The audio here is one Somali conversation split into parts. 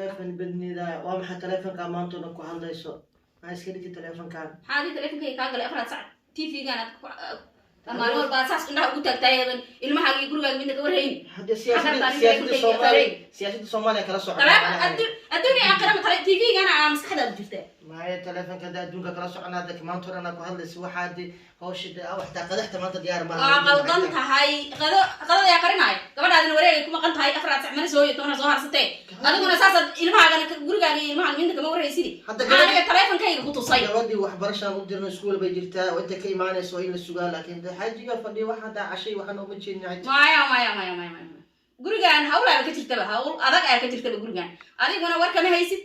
تلفون بدني ذا وامحى تلفون كمان تنكو هذا يسوى ما يسكري تلفون كان هذه تلفون كي كان قال أفراد ساعة تي في كانت أما لو الباساس إنها قلت تايضا المها يقولوا قال منك ورهين هذا سياسة الصومالية كلا صعب طبعا الدنيا أقرب طريق تي في كان على مسحدة بجفتة ما هي تلفون كذا دونك كلا صعب أنا ذاك ما ترى أنا كهذا سوى حد هوش أو احتاج ما تديار ما قلدنتها هاي قلد يا كريماي قبل هذا الوريق كم قلت هاي أفراد ساعة من سوية تونا ظهر ستة أنا كنا أساسا المها كان يقولوا قال المها منك ما ورهي سيدي أنا التلفون كي يقطوا صيد يا ودي وحبرشنا مديرنا سكول بيجرتا وأنت كي معنا سوين السؤال لكن ده حاجة فدي واحد عشي وحنا ومشي نعيد ما gurigan hawlaa ka jirtaba hawl adag ay ka jirtaba gurigan adiguna warka ma haysid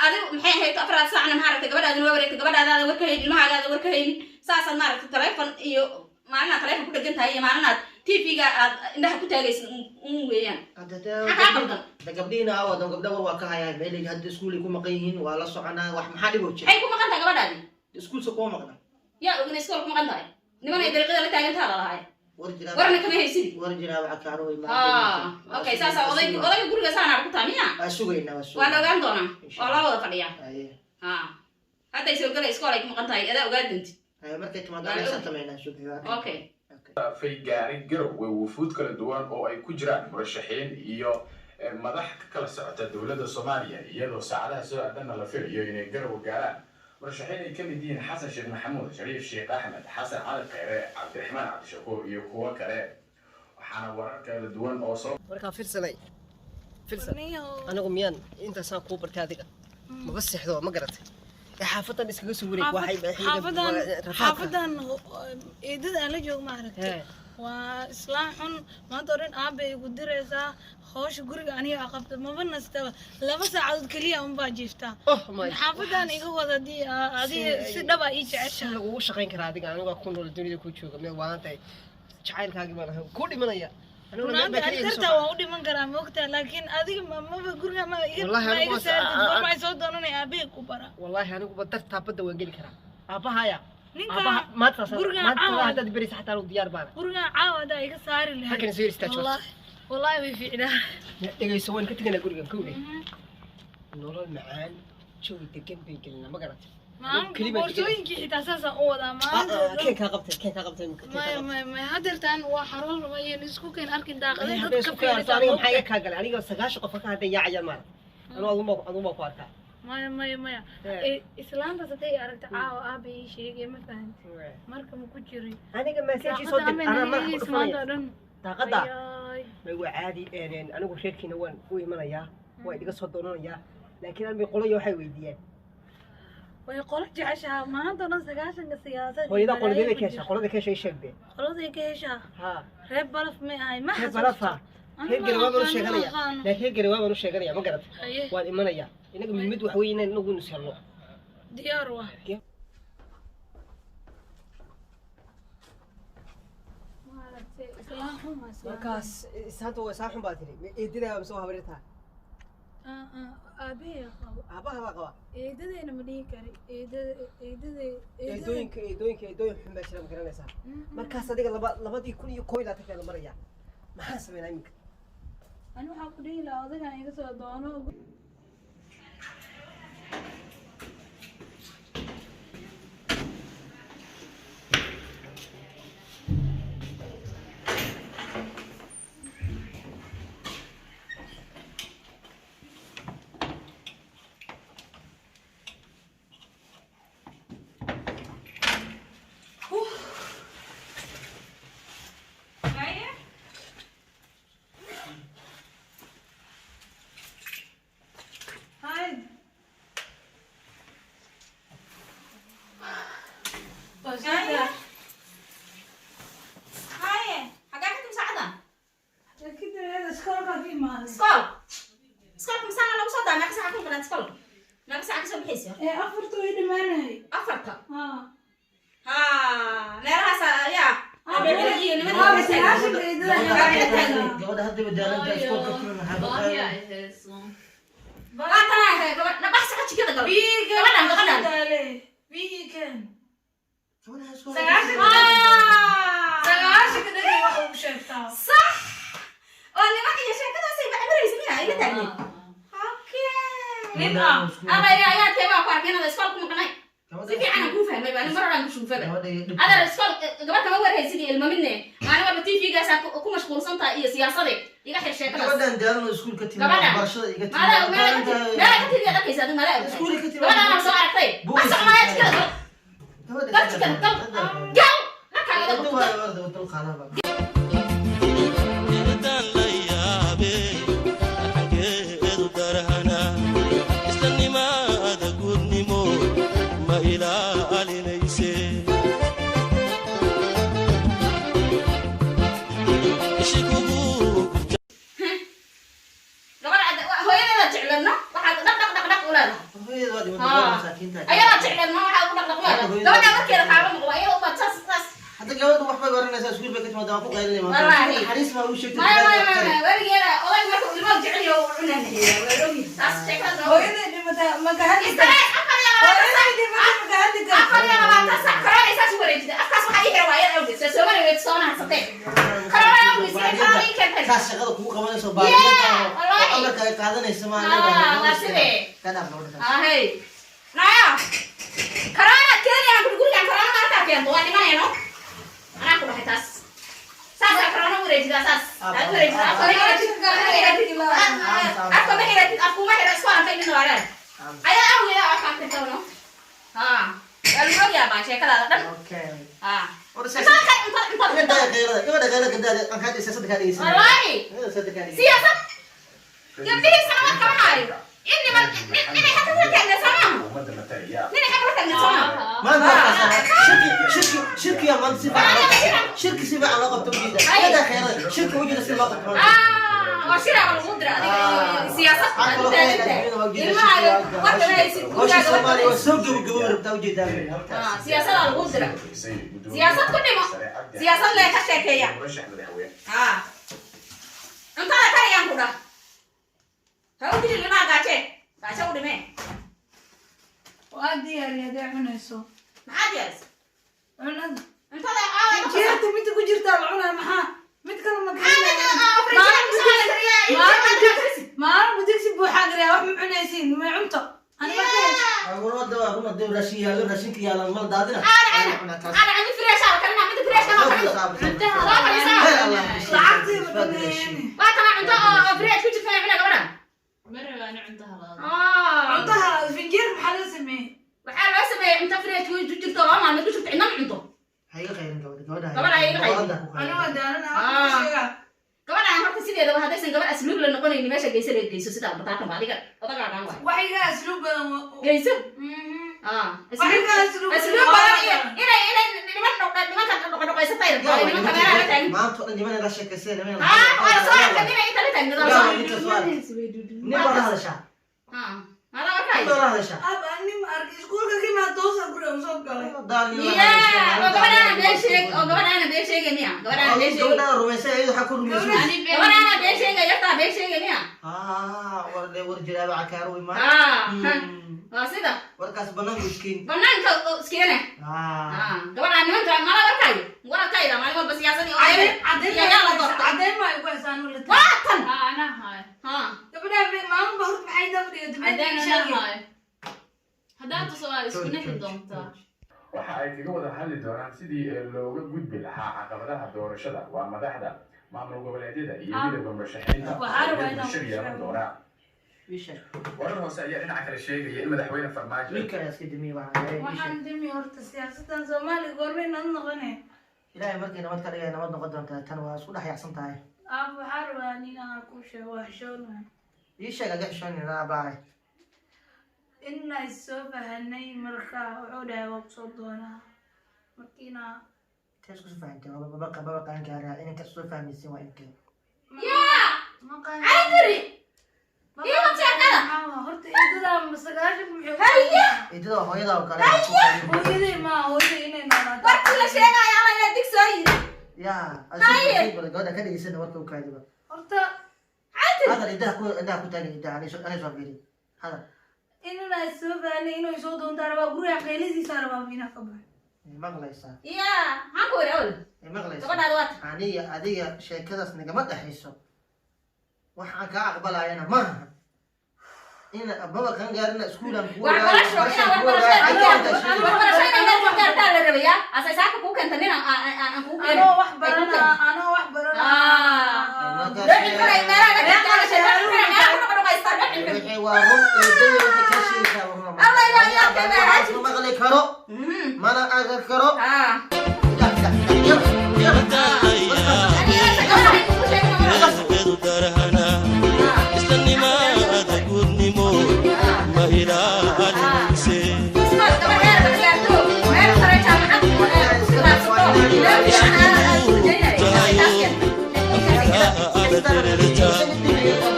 adigu maxay ahayd afraad saacna ma aragtay gabadhaadina waa wareegtay gabadhaadaada warka haynin ilmahaaga warka haynin saasan ma aragtay telefoon iyo maalina telefoon ku dhagan tahay maalina TV-ga aad indhaha ku taagaysid weeyaan da gabdhiina awad gabdha war waa ka hayaan meel ay hadda iskuul ku maqan yihiin waa la soconaa wax maxaa dhibo jira ay ku maqan tahay gabadhaadi iskuulka ku maqan yaa ogna iskuul ku maqan tahay niman ay dariiqada la taagan tahay lahaay warjira kama haysid warjira waxa ka arooy ma okay saasa oday guriga saana ku taamiya asugayna waan ogaan doonaa oo la wada fadhiya hadda isoo galay iskool ay ku maqan tahay adaa ogaan doonti markay timaado ay sameeyaan suuqiga okay fay gaarin garowe wufuud kala duwan oo ay ku jiraan murashaxiin iyo madax ka kala socota dowladda Soomaaliya iyadoo saacadaha soo aadanna la filayo inay garowe gaaraan murashaxiin ay kamid yihiin xasan sheekh maxamuud shariif sheekh axmed xasan cali khayre cabdiraxmaan cabdishakuur iyo kuwa kale waxaana warar kala duwan oo soo marka filsan anigu miyaan inta saan ku bartay adiga ma basixdo ma garatay xaafadan iskaga soo wareeg waxay xaafadan eedada aan la joog ma aragtay waa islaaxun maanta oran aabay ugu diraysaa hoosh guriga aniga aqabta ma banastaba 2 saacadood kaliya un baa jiiftaa xaafadan iga wada adiga si dhaba ii jecesha lagu shaqeyn karaa adiga aniga ku nool dunida ku jooga ma waantay jacaylkaaga ma lahayn ku dhimanaya aniga karta waa u dhiman karaa moogtaa laakiin adiga ma guriga ma iga saartid ma soo doonanay aabay ku bara wallahi anigu badarta badda waan gali karaa aabahaya ninka maanta hadda bari saxta loo diyaar baan guriga caawada iga saari lahayd halkan soo istaajo wallahi way fiicnaa dhageyso waan ka tagana guriga kowle nolol macaan joog degan bay galina ma garatay boortooyinkii xitaa saasa u wadaa maanta keen ka qabtay ma hadeertaan waa xaroon rabayeen isku keen arkin daaqaday dadka fiirisa aniga maxay ka galay aniga 9 qof ka haday yaacayaan maar anu ku arkaa maya islaanta saday aragta caawa aabay sheegay ma fahanti marka ma ku jiray aniga message soo dir ana ma xusnaa daaqada ma waa caadi anigu reerkiina waan u imanayaa waa idiga soo doonanayaa laakiin aan qolay waxay weydiiyeen way qolo jeceshaa maanta dhan 9 siyaasad hooyada qolada ka sheegay qolada ka heshaa reeb balaf ma ay ma balafa heer garwaab oo sheeganaya laakiin garwaab oo sheeganaya ma garad waan imanaya inaga mid wax weyn inagu nusxalno diyaar waa markaas saanta waa saaxun baa tiri eedada soo habarta aabaha qaba eedadayna ma dhihi kari eedooyin xun baa jira ma garanaysaa markaas adiga labadii kun iyo koob ilaa tagtay la maraya maxaa sameynaa iminka أنا حقولي لا هذا كان يقصد دانو nin ama ayaa teeba ku arkayna iskool ku maqnay si fiican ku fahmay baan maraan ku shufay adar iskool gabadha ma warhaysidii ilmo midne maana waba TV gaas ku mashquulsan tahay iyo siyaasadda iga xir sheekada gabadhan daalno iskuul ka timid barashada iga timid mala ka timid dadkiisa adiga mala iskuul ka timid gabadha soo aragtay asal ma yaad kala gal marka laga qabto ayaa jecel ma waxa ku dhaqdhaqaaqay gabadha markeeda qaabo ma waa iyada baad saas hadda gabadhu waxba garanaysaa iskuul bay ka timid ku qaylinay xariis ma u sheegtay ma warigeeda oday markuu ilmo jecel yahay oo cunaanaya weerogi taas sheekada hooyada dhimata ma ka hadli shaqada kugu qabanayso baariyaha amarka ay qaadanayso ma naya karana kenya aan guriga karana marka keento waa dhimanayno anaa ku dhahay taas saas karana wareejida saas aad wareejida afka ma hiraatid afku ma hiraatid soo arkay nin waagaan ayaa awgeeda afka ka tawno waa loo yaabaa sheekadaada dhan siyaasad gabdhihi sanad kama hayo إني ما إني حتى ما كان نسمع إني حتى ما كان نسمع ما شركة يا من سبع شركة سبع علاقة بتوجيده هذا خير شركة وجد سبع علاقة وشيرة والقدرة سياسة وش الصومالي والسوق والجمهور بتوجيده سياسة القدرة سياسة كل ما سياسة لا كشكية أنت لا كريم كذا هاو تيجي لنا قاعدة ودي مين وأدي يا ريادة عنيسو ما عاديس عناد أنت لا جيرت متى كجيرت العنا محا متى كانوا ما بدك سبوا حاجة يا واحد عنيسين ما عمته أنا ما كنت أقول ده أقول ده رشين كي على المال دادنا أنا عندي فريش على كلنا عندي فريش على لعبتي بدني ما كان عنده فريش كنت فاهم ولا قبله مرة أنا عندها عندها فنجان محل اسمه وحال اسمه أنت فريش وجبت طبعا ما كنت عندنا عنده هي غير كده طبعا هي غير أنا ودانا كمان أنا هرت سيدي هذا هذا سنجاب أسلوب لأنه كنا إني ماشي جيسر جيسو سيدا بتاعته بعدين كده قاعد عن واحد واحد أسلوب جيسو أسلوب إنا كان يستطيع ما أنت اللي من رشة كسر من ولا صار كذي إنت اللي تعمل لا أنت سؤال نبغى هذا شيء هذا وكاي نبغى هذا شيء أبا أني ما أركي سكول كذي ما توصل كلهم صوب داني يا وقبل أنا بيشيك وقبل أنا بيشيك جميع قبل أنا بيشيك قبل أنا رومانسية يدو حكوا رومانسية قبل أنا بيشيك يطلع بيشيك جميع ولا ورجل أبع كارو ما واسيدا وركاس بنان مسكين بنان كسكينة قبل أنا نمت ما لا وكاي ولا كاي لا ما بس ياسني عدين ما يبغى يسانو لتر واتن أنا هاي قبل ما بهرت معي دبري بعدين أنا هاي هذا سؤال اسمه نحن دومتا waxa ay kaga wada hadli doonaan sidii looga gudbi lahaa caqabadaha doorashada waa madaxda maamul goboleedyada iyo midowga murashaxiinta waxaa yeelan doonaa warar hoose ayaa dhinaca kale sheegaya in madaxweyne farmaajo waxaan dimi horta siyaasaddan Soomaaliya goormay noo noqonay ilaahay markii nabad ka dhigay nabad noqon doontaa tan waa isku dhaxyacsan tahay waxaa rabaa inaan ku sheego wax shoona ii sheeg aga xishoonina abaay inay soo fahanay marka wuxuu dhahay waa soo doonaa markiina taas ku fahantay baba qaan gaaraa in ka soo fahmaysin waa intee عادري إيه ما تعرف horta idada masagaasha muxuu هيا idada hooyada oo kale hooyadii ma hooyadii inay noolaato وكل شيء يا الله يديك سوي ya asii gabadha ka dhigaysan warka uu kaadiba horta hada idaha ku tani idaha ani soo fiiri hada inay soo fahanay inuu soo doontaa rabaa guriga qeyladiisa rabaa inaa ka baxo maqlaysaa يا هاكو يقول maqlaysaa قبل هذا aniga adiga sheekadaas nagama dhaxayso waxaan ka aqbalayana maaha إن أبغى كان قارنا سكولا waxbarasho inaan waxbarasho inaan meel ku gaartaa la rabayaa asaysaaka ku keenta nin aan ku keenay anoo wax barana dadka kale meelaha ka taashay meelaha ku dhaqaysta wixii waa run eedayo wixii ka sheegaysaa warma Allah ilaahay ka baahaji ma maqli karo mana agar karo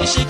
She